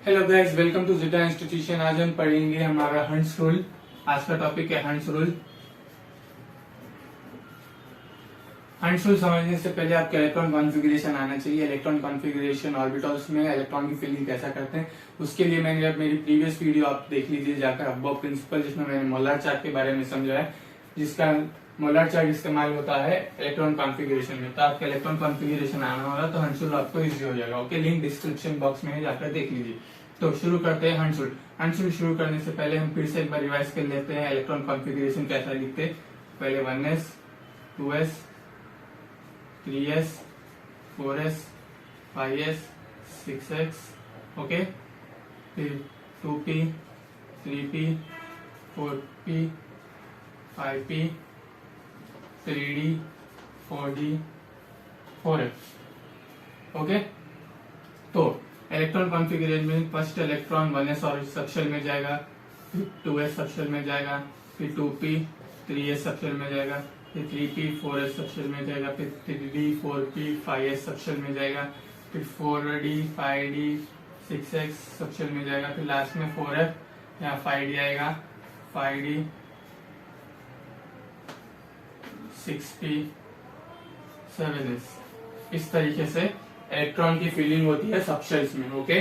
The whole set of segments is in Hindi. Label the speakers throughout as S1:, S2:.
S1: हेलो गाइस, वेलकम टू जिटा इंस्टीट्यूशन। आज हम पढ़ेंगे हमारा हंट्स रूल। आज का टॉपिक है हंट्स रूल। हंट्स रूल समझने से पहले आपको इलेक्ट्रॉन कॉन्फ़िगरेशन आना चाहिए। इलेक्ट्रॉन कॉन्फ़िगरेशन ऑर्बिटल्स में इलेक्ट्रॉन की फिलिंग कैसा करते हैं, उसके लिए मैंने मेरी प्रीवियस वीडियो आप देख लीजिए जाकर, अबव प्रिंसिपल, जिसमें मैंने मोलर चार्ट के बारे में समझाया, जिसका मोलर चार्ट इस्तेमाल होता है इलेक्ट्रॉन कॉन्फ़िगरेशन में। तो आपका इलेक्ट्रॉन कॉन्फ़िगरेशन आना होगा तो हंट्स रूल आपको इजी हो जाएगा। ओके, लिंक डिस्क्रिप्शन बॉक्स में जाकर देख लीजिए। तो शुरू करते हैं हंट्स रूल। हंट्स रूल शुरू करने से पहले हम फिर से एक बार रिवाइज कर लेते हैं इलेक्ट्रॉन कॉन्फ़िगरेशन कैसा लिखते हैं। पहले 1s 2s 3s 4s 5s 6s, okay, फिर 2p 3p 4p 5p 3d 4d 4f, okay. तो इलेक्ट्रॉन कॉन्फ़िगरेशन में फर्स्ट इलेक्ट्रॉन 1s और सबशेल में जाएगा, फिर 2s सबशेल में जाएगा, फिर 2p 3s सबशेल में जाएगा, फिर 3p 4s सबशेल में जाएगा, फिर 3d 4p 5s सबशेल में जाएगा, फिर 4d 5d 6s सबशेल में जाएगा, फिर लास्ट में 4f यहाँ 5d आएगा, 5d 6p 7s। इस तरीके से इलेक्ट्रॉन की फिलिंग होती है सबशेल्स में। ओके,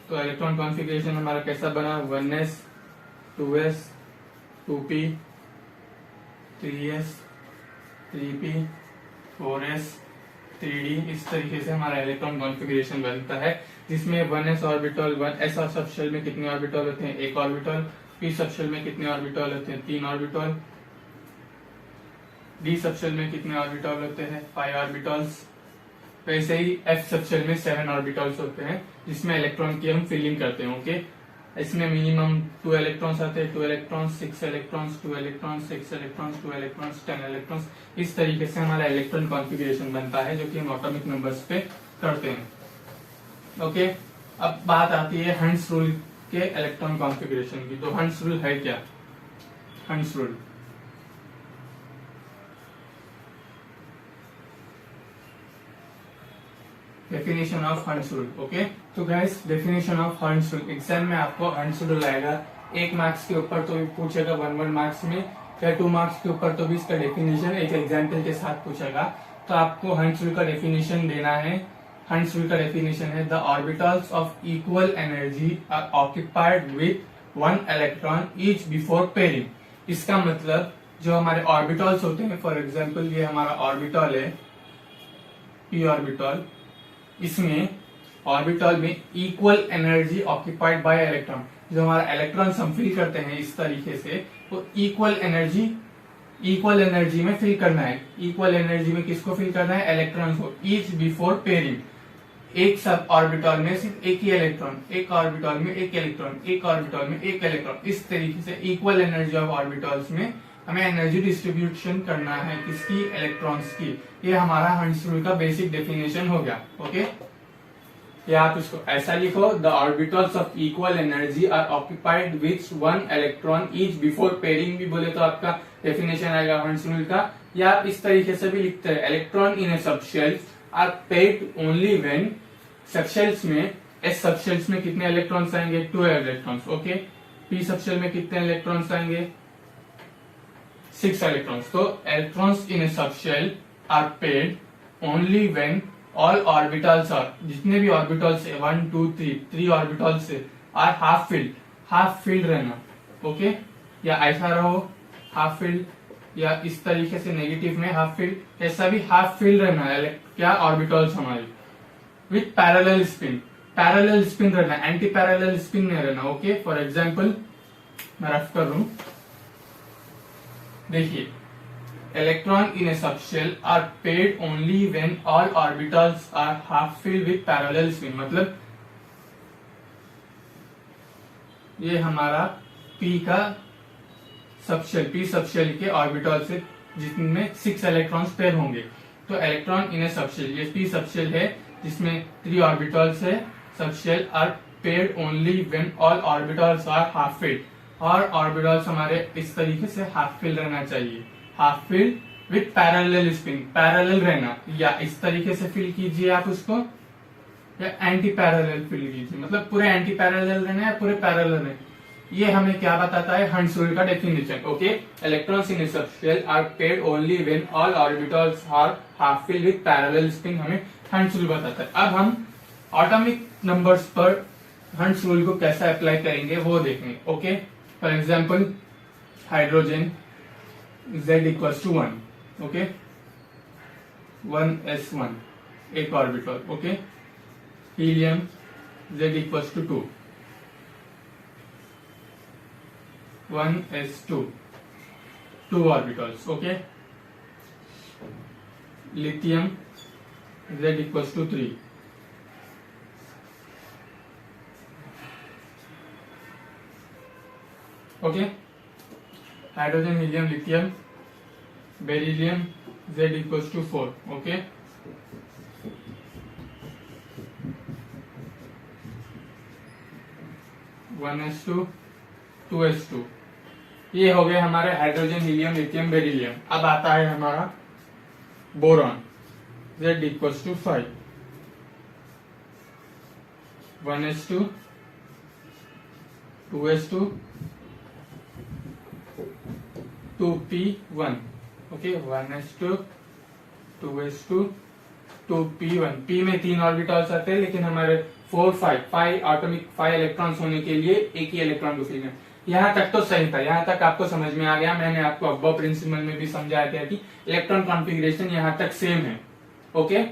S1: तो इलेक्ट्रॉन कॉन्फ़िगरेशन हमारा कैसा बना, 1s 2s 2p 3s 3p 4s 3d। इस तरीके से हमारा इलेक्ट्रॉन कॉन्फ़िगरेशन बनता है, जिसमें 1s ऑर्बिटल 1s और सबशेल में कितने ऑर्बिटल होते हैं, एक ऑर्बिटल। p सबशेल में कितने ऑर्बिटल होते हैं, 3 ऑर्बिटल। d सबशेल में कितने ऑर्बिटल होते हैं, 5 ऑर्बिटल्स। वैसे ही f सबशेल में 7 ऑर्बिटल्स होते हैं, जिसमें इलेक्ट्रॉन की हम फिलिंग करते हैं। ओके, इसमें मिनिमम 2 इलेक्ट्रॉन्स आते हैं, 2 electrons 6 electrons 2 electrons 6 electrons 2 electrons 10 electrons. इस तरीके से हमारा इलेक्ट्रॉन कॉन्फ़िगरेशन बनता है, जो कि हम एटॉमिक नंबर्स पे करते हैं। ओके, अब बात आती है हंट्स रूल के इलेक्ट्रॉन कॉन्फ़िगरेशन की। तो हंट्स रूल है क्या? Hund's rule definition of Hund's rule. Okay, तो guys definition of Hund's rule, exam में आपको हंट्स रूल आएगा 1 मार्क्स के ऊपर तो भी पूछेगा, 1 मार्क्स में, या 2 मार्क्स के ऊपर तो भी इसका डेफिनेशन एक एग्जाम्पल के साथ पूछेगा। तो आपको हंट्स रूल का डेफिनेशन देना है। हंट्स रूल का डेफिनेशन है, the orbitals of equal energy are occupied with 1 electron each before pairing. इसका मतलब जो हमारे ऑर्बिटल्स होते हैं, फॉर एग्जाम्पल ये हमारा ऑर्बिटल है p ऑर्बिटल, इसमें ऑर्बिटल में equal energy occupied by electron. जो हमारा इलेक्ट्रॉन हम फिल करते हैं इस तरीके से, तो इक्वल एनर्जी में फिल करना है। इक्वल एनर्जी में किसको फिल करना है, इलेक्ट्रॉन को, ईच बिफोर पेयरिंग। एक सब ऑर्बिटल में सिर्फ एक ही इलेक्ट्रॉन, एक ऑर्बिटल में एक इलेक्ट्रॉन, एक ऑर्बिटल में एक इलेक्ट्रॉन। इस तरीके से इक्वल एनर्जी ऑफ ऑर्बिटल्स में हमें एनर्जी डिस्ट्रीब्यूशन करना है, किसकी, इलेक्ट्रॉन्स की। ये हमारा हंट्स रूल का बेसिक डेफिनेशन हो गया। ओके, या आप इसको ऐसा लिखो, the orbitals of equal energy are occupied with 1 electron each before pairing भी बोले तो आपका डेफिनेशन आएगा हंट्स रूल का। या आप इस तरीके से भी लिखते हैं, electron in a subshell are paired only when, subshells में, एस सबशेल्स में कितने इलेक्ट्रॉन्स आएंगे, 2 इलेक्ट्रॉन्स। ओके, पी सबशेल में कितने इलेक्ट्रॉन्स आएंगे, 6 इलेक्ट्रॉन्स। तो electrons in a subshell are paired only when all orbitals are, जितने भी ऑर्बिटल्स है 1 2 3 ऑर्बिटल्स है, are half filled. Half filled रहना, ओके, या ऐसा रहो हाफ फिल्ड, या इस तरीके से नेगेटिव में हाफ फिल्ड, ऐसा भी हाफ फिल्ड रहना है क्या, ऑर्बिटल्स हमारी, with parallel spin. Parallel spin रहना, एंटी पैरेलल स्पिन नहीं रहना। ओके, फॉर एग्जाम्पल मैं रफ कर लू, देखिए, electron in a subshell are paired only when all orbitals are half filled with parallel spin. मतलब ये हमारा p का सबशेल, p सबशेल के ऑर्बिटल से जिसमें 6 इलेक्ट्रॉन्स पेयर होंगे। तो इलेक्ट्रॉन इन ए सबशेल, ये p सबशेल है जिसमें 3 ऑर्बिटल्स है, subshell are paired only when all orbitals are half filled. और ऑर्बिटल्स हमारे इस तरीके से हाफ फिल रहना चाहिए, half fill with parallel spin, parallel रहना, या इस तरीके से फिल कीजिए आप उसको, या एंटी पैरेलल फिल कीजिए, मतलब पूरे एंटी पैरेलल रहने या पूरे पैरेलल रहने। ये हमें क्या बताता है, हंट्स रूल का definition. Okay, electrons in subshell are paired only when all orbitals are half filled with parallel spin, हमें हंट्स रूल बताता है। अब हम एटॉमिक नंबर्स पर हंट्स रूल को कैसे अप्लाई करेंगे वो देखेंगे। Okay, for example hydrogen Z equals to 1, okay 1s1 एक orbital. Okay, helium Z equals to 2 1s2 2 orbitals. Okay, lithium Z equals to 3 okay, hydrogen helium lithium beryllium Z equals to 4। Okay, one s two 2s2, ये हो गए हमारे हाइड्रोजन हीलियम लिथियम बेरिलियम। अब आता है हमारा boron Z equals to 5 1s2 2s2 2p1। Okay, 1s2 2s2 2p1। p में 3 ऑर्बिटल्स आते हैं, लेकिन हमारे 4 5 एटॉमिक 5 इलेक्ट्रॉन्स होने के लिए एक ही इलेक्ट्रॉन को फिल करना। यहाँ तक तो सही था, यहाँ तक आपको समझ में आ गया। मैंने आपको अब्बो प्रिंसिपल में भी समझाया था कि इलेक्ट्रॉन कॉन्फ़िगरेशन यहाँ तक सेम है। ओके,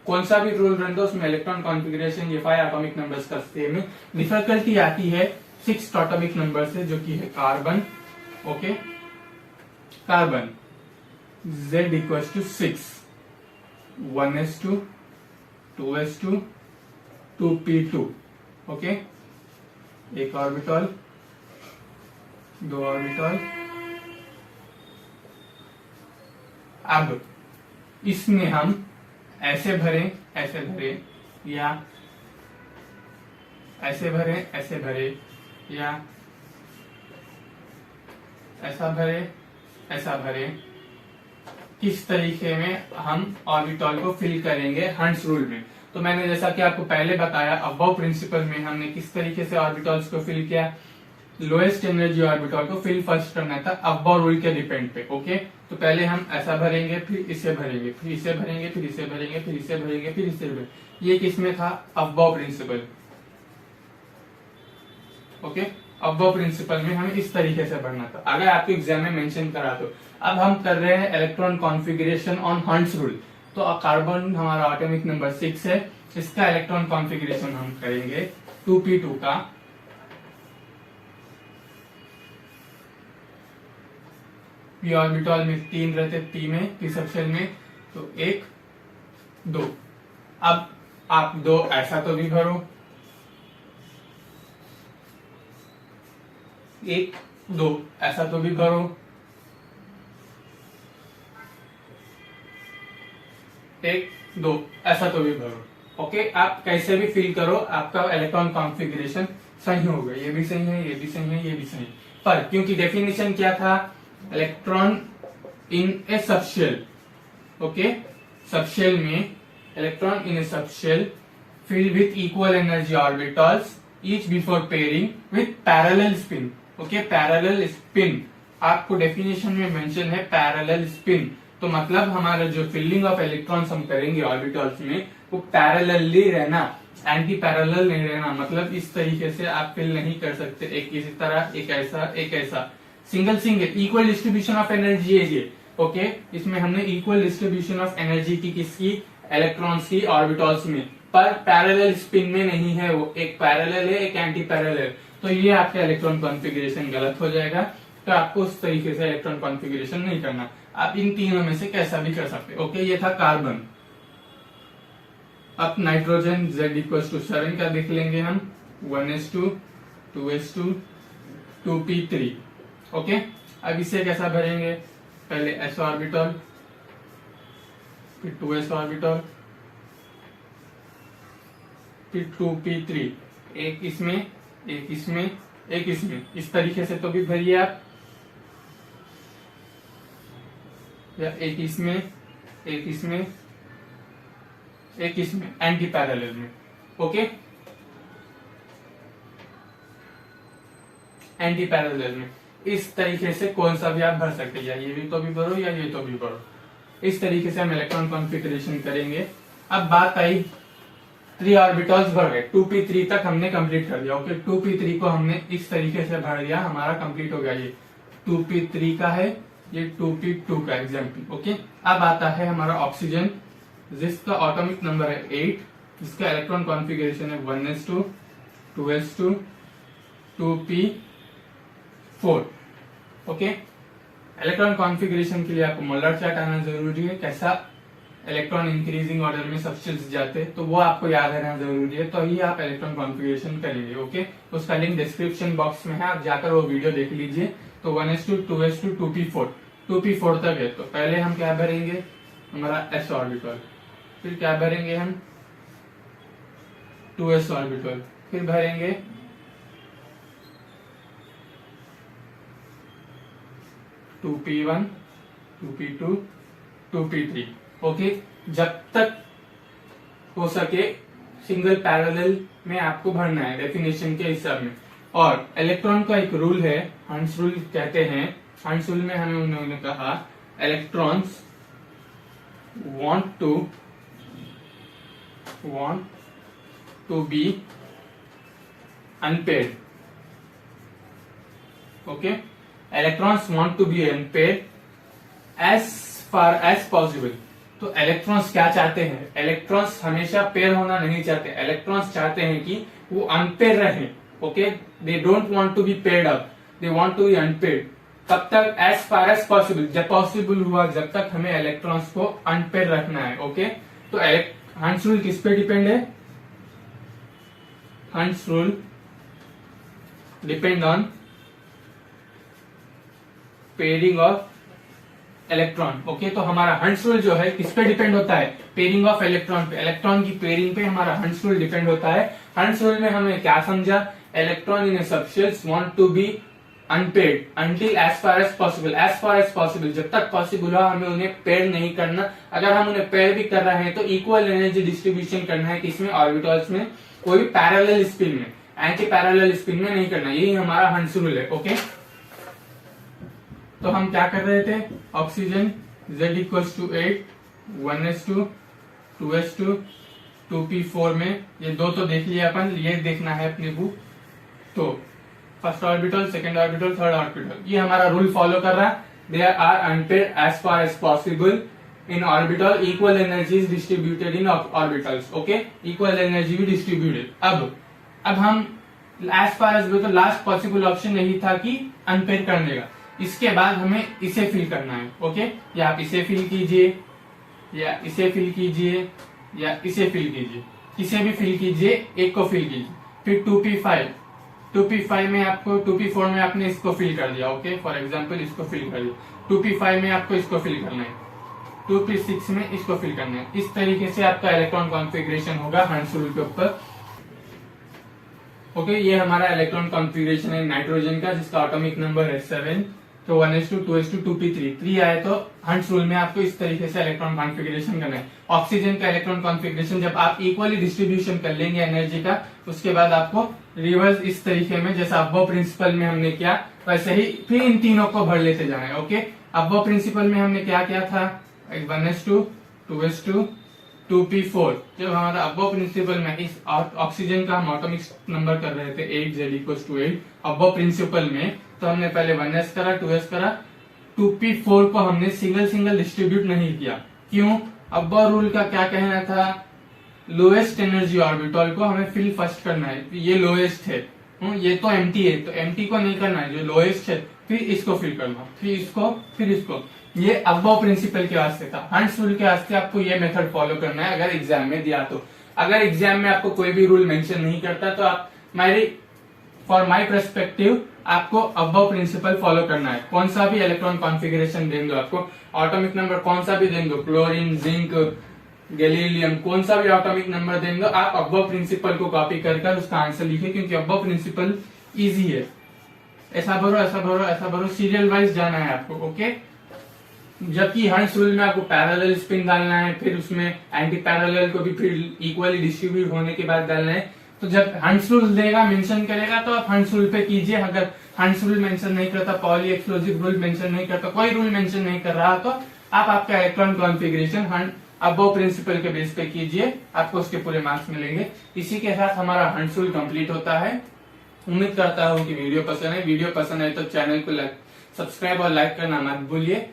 S1: कौन सा भी रूल रन दो उसमें इलेक्ट्रॉन कॉन्फ़िगरेशन ये 5 एटॉमिक नंबर्स का सेम है। डिफिकल्टी आती है 6 एटॉमिक नंबर से, जो कि है carbon. Okay, carbon Z equals to 6 1s2 2s2 2p2। Okay, एक ऑर्बिटल 2 ऑर्बिटल। अब इसमें हम ऐसे भरें या ऐसे भरे या ऐसा भरे, किस तरीके में हम ऑर्बिटल को फिल करेंगे हंट्स रूल में। तो मैंने जैसा कि आपको पहले बताया, अबव प्रिंसिपल में हमने किस तरीके से ऑर्बिटल्स को फिल किया, लोएस्ट एनर्जी ऑर्बिटल को फिल फर्स्ट करना था अबव रूल के डिपेंड पे। ओके, तो पहले हम ऐसा भरेंगे, फिर इसे भरेंगे, फिर इसे भरेंगे, फिर इसे भरेंगे, फिर इसे भरेंगे, फिर इसे भरेंगे। ये किसमें था, aufbau principle. Okay, aufbau principle में हमें इस तरीके से भरना था, अगर आपके एग्जाम में मेंशन करा तो। अब हम कर रहे हैं electron configuration on hunts rule. तो कार्बन हमारा एटॉमिक नंबर 6 है, इसका इलेक्ट्रॉन कॉन्फ़िगरेशन हम करेंगे 2p2 का। p ऑर्बिटल में 3 रहते, p में p सबशेल में, तो 1 2। अब आप 2 ऐसा तो भी भरो, 1 2 ऐसा तो भी भरो, 1 2 ऐसा तो भी भरो। ओके, आप कैसे भी फिल करो, आपका इलेक्ट्रॉन कॉन्फ़िगरेशन सही होगा। ये भी सही है, ये भी सही है, ये भी सही है। पर क्योंकि डेफिनेशन क्या था, electron in a subshell. Okay, subshell में electron in a subshell filled with equal energy orbitals each before pairing with parallel spin। Okay, parallel spin आपको डेफिनेशन में मेंशन है, पैरेलल स्पिन। तो मतलब हमारा जो फिलिंग ऑफ इलेक्ट्रॉन्स हम करेंगे ऑर्बिटल्स में, वो पैरेलली रहना, एंटी पैरेलल नहीं रहना। मतलब इस तरीके से आप फिल नहीं कर सकते, एक इसी तरह, एक ऐसा, एक ऐसा, single single. Equal distribution of energy है ये। ओके, इसमें हमने इक्वल डिस्ट्रीब्यूशन ऑफ एनर्जी की, किसकी, इलेक्ट्रॉन्स की ऑर्बिटल्स में, पर पैरेलल स्पिन में नहीं है। वो एक पैरेलल है, एक एंटी पैरेलल। तो ये आपका इलेक्ट्रॉन कॉन्फ़िगरेशन गलत हो जाएगा। तो आपको उस तरीके से इलेक्ट्रॉन कॉन्फ़िगरेशन नहीं करना, आप इन तीनों में से कैसा भी कर सकते। ओके, ये था कार्बन। अब नाइट्रोजन Z इक्वल्स टू 7 का देख लेंगे हम, 1s2 2s2 2p3। ओके, अब इसे कैसा भरेंगे, पहले s ऑर्बिटल, फिर 2s ऑर्बिटल, फिर 2p3, एक इसमें, एक इसमें, एक इसमें। इस तरीके से तो भी भरिए आप, या एक इसमें, एक इसमें, एक इसमें, एंटी पैरेलल में। ओके, एंटी पैरेलल में इस तरीके से कौन सा भी आप भर सकते हैं, या ये भी तो भी भरो या ये तो भी भरो। इस तरीके से हम इलेक्ट्रॉन कॉन्फ़िगरेशन करेंगे। अब बात आई 3 ऑर्बिटल्स भर गए, 2p3 तक हमने कंप्लीट कर दिया। ओके, 2p3 को हमने इस तरीके से भर दिया, हमारा कंप्लीट हो गया। ये 2p3 का है, ये 2p2 का एग्जाम्पल। ओके, अब आता है हमारा ऑक्सीजन, जिसका एटॉमिक नंबर है 8, जिसका इलेक्ट्रॉन कॉन्फ़िगरेशन है 1s2, 2s2, 2p4। Okay, electron configuration के लिए आपको मोलर चार्ट आना जरूरी है, कैसा इलेक्ट्रॉन इंक्रीजिंग ऑर्डर में सब्सटेंस जाते हैं, तो वो आपको याद रहना जरूरी है, तो ही आप इलेक्ट्रॉन कॉन्फ़िगरेशन करेंगे। ओके, उसका लिंक डिस्क्रिप्शन बॉक्स में है, आप जाकर वो वीडियो देख लीजिए। तो 1s2, 2s2, 2p4, 2p4 तक है। तो पहले हम क्या भरेंगे, हमारा s ऑर्बिटल, फिर क्या भरेंगे हम 2s ऑर्बिटल, फिर भरेंगे 2p1, 2p2, 2p3। ओके, जब तक हो सके सिंगल पैरेलल में आपको भरना है डेफिनेशन के हिसाब में। और इलेक्ट्रॉन का एक रूल है, हंस रूल कहते हैं। हंस रूल में हमें उन्होंने कहा electrons want to be unpaired। okay, electrons want to be unpaired as far as possible। तो इलेक्ट्रॉन्स क्या चाहते हैं, इलेक्ट्रॉन्स हमेशा पेयर होना नहीं चाहते, इलेक्ट्रॉन्स चाहते हैं कि वो अनपेयर रहें। Okay, they don't want to be paired up, they want to be unpaired. तब तक एज फार एज पॉसिबल, जब पॉसिबल हुआ जब तक हमें इलेक्ट्रॉन्स को अनपेयर रखना है। ओके, तो हंस रूल किस पे डिपेंड है, हंस rule depend on pairing of electron. Okay, तो हमारा हंस रूल जो है किस पे डिपेंड होता है, पेयरिंग ऑफ इलेक्ट्रॉन पे, इलेक्ट्रॉन की पेयरिंग पे हमारा हंस रूल डिपेंड होता है। हंस रूल में हमने क्या समझा, electron in a substance want to be unpaired until as far as possible, as far as possible, जब तक पॉसिबल हो हमें उन्हें पेयर नहीं करना। अगर हम उन्हें पेयर भी कर रहे हैं तो इक्वल एनर्जी डिस्ट्रीब्यूशन करना है, किसमें, ऑर्बिटल्स में, कोई पैरेलल स्पिन में, एंटी पैरेलल स्पिन में नहीं करना। यही हमारा हंस रूल है। ओके, तो हम क्या कर रहे थे, oxygen Z equals to 8, 1s2, 2s2, 2p4 में ये दो तो देख लिया अपन, ये देखना है अपने बुक। तो first orbital, second orbital, third orbital, ये हमारा रूल फॉलो कर रहा है। They are unpaired as far as possible in orbital, equal energy is distributed in orbitals. Okay, equal energy भी डिस्ट्रीब्यूटेड। अब हम एज फार एज, तो लास्ट पॉसिबल ऑप्शन यही था कि अनपेयर करने का। इसके बाद हमें इसे फिल करना है। ओके, या आप इसे फिल कीजिए, या इसे फिल कीजिए, या इसे फिल कीजिए, इसे भी फिल कीजिए, एक को फिल कीजिए। फिर 2p5, 2p5 में आपको, 2p4 में आपने इसको फिल कर दिया। ओके, फॉर एग्जांपल इसको फिल कर दिया। 2p5 में आपको इसको फिल करना है, 2p6 में इसको फिल करना है। इस तरीके से आपका इलेक्ट्रॉन कॉन्फ़िगरेशन होगा हंस रूल के ऊपर। ओके, ये हमारा इलेक्ट्रॉन कॉन्फ़िगरेशन है नाइट्रोजन का, जिसका एटॉमिक नंबर है 7। तो 1s2, 2s2, 2p3, 3 आए तो हंस रूल में आपको इस तरीके से इलेक्ट्रॉन कॉन्फ़िगरेशन करना है। ऑक्सीजन का इलेक्ट्रॉन कॉन्फ़िगरेशन जब आप इक्वली डिस्ट्रीब्यूशन कर लेंगे एनर्जी का, उसके बाद आपको रिवर्स इस तरीके में, जैसा अब्बो प्रिंसिपल में हमने किया वैसे ही फिर इन तीनों को भर लेते जाना है। ओके, अब्बो प्रिंसिपल में हमने क्या किया था, 1s2, 2s2, 2p4। जब हमारा अब्बो प्रिंसिपल में इस ऑक्सीजन का हम एटॉमिक नंबर कर रहे थे 8, Z इक्वल्स टू 8 अब्बो प्रिंसिपल में, तो हमने पहले 1s करा, 2s करा, 2p4 को हमने सिंगल सिंगल डिस्ट्रीब्यूट नहीं किया। क्यों, अब्बो रूल का क्या कहना था, लोएस्ट एनर्जी ऑर्बिटल को हमें फिल फर्स्ट करना है। ये लोएस्ट है, ये तो एम्प्टी है, तो एम्प्टी को नहीं करना है, जो लोएस्ट है फिर इसको फिल करना, फिर इसको, फिर इसको। ये अब्बो प्रिंसिपल के वास्ते था। हंस रूल के वास्ते आपको ये मेथड फॉलो करना है अगर एग्जाम में दिया तो। अगर एग्जाम में आपको कोई भी रूल मेंशन नहीं करता तो आप फॉर माई पर्सपेक्टिव आपको अब्बो प्रिंसिपल फॉलो करना है। कौन सा भी इलेक्ट्रॉन कॉन्फ़िगरेशन दें दो आपको, एटॉमिक नंबर कौन सा भी दें दो, क्लोरीन, जिंक, गैलीलियम, कौन सा भी एटॉमिक नंबर दें दो, आप अब्बो प्रिंसिपल को कॉपी कर उसका आंसर लिखे, क्योंकि अब्बो प्रिंसिपल इजी है। ऐसा भरो, ऐसा भरो, ऐसा भरो, सीरियल वाइज जाना है आपको। ओके, जबकि हंस रूल में आपको पैरेलल स्पिन डालना है, फिर उसमें एंटी पैरेलल को भी फिर इक्वली डिस्ट्रीब्यूट होने के बाद डालना है। तो जब हंस रूल देगा, मेंशन करेगा, तो आप हंस रूल पे कीजिए। अगर हंस रूल मेंशन नहीं करता, पॉली एक्सप्लोजिव रूल मेंशन नहीं करता, कोई रूल मेंशन नहीं कर रहा, तो आप आपका इलेक्ट्रॉन कॉन्फ़िगरेशन अबव प्रिंसिपल के बेस पे कीजिए, आपको उसके पूरे मार्क्स मिलेंगे। इसी के साथ हमारा हंस रूल कंप्लीट होता है। उम्मीद करता हूँ कि वीडियो पसंद है। वीडियो पसंद है तो चैनल को सब्सक्राइब और लाइक करना मत भूलिए।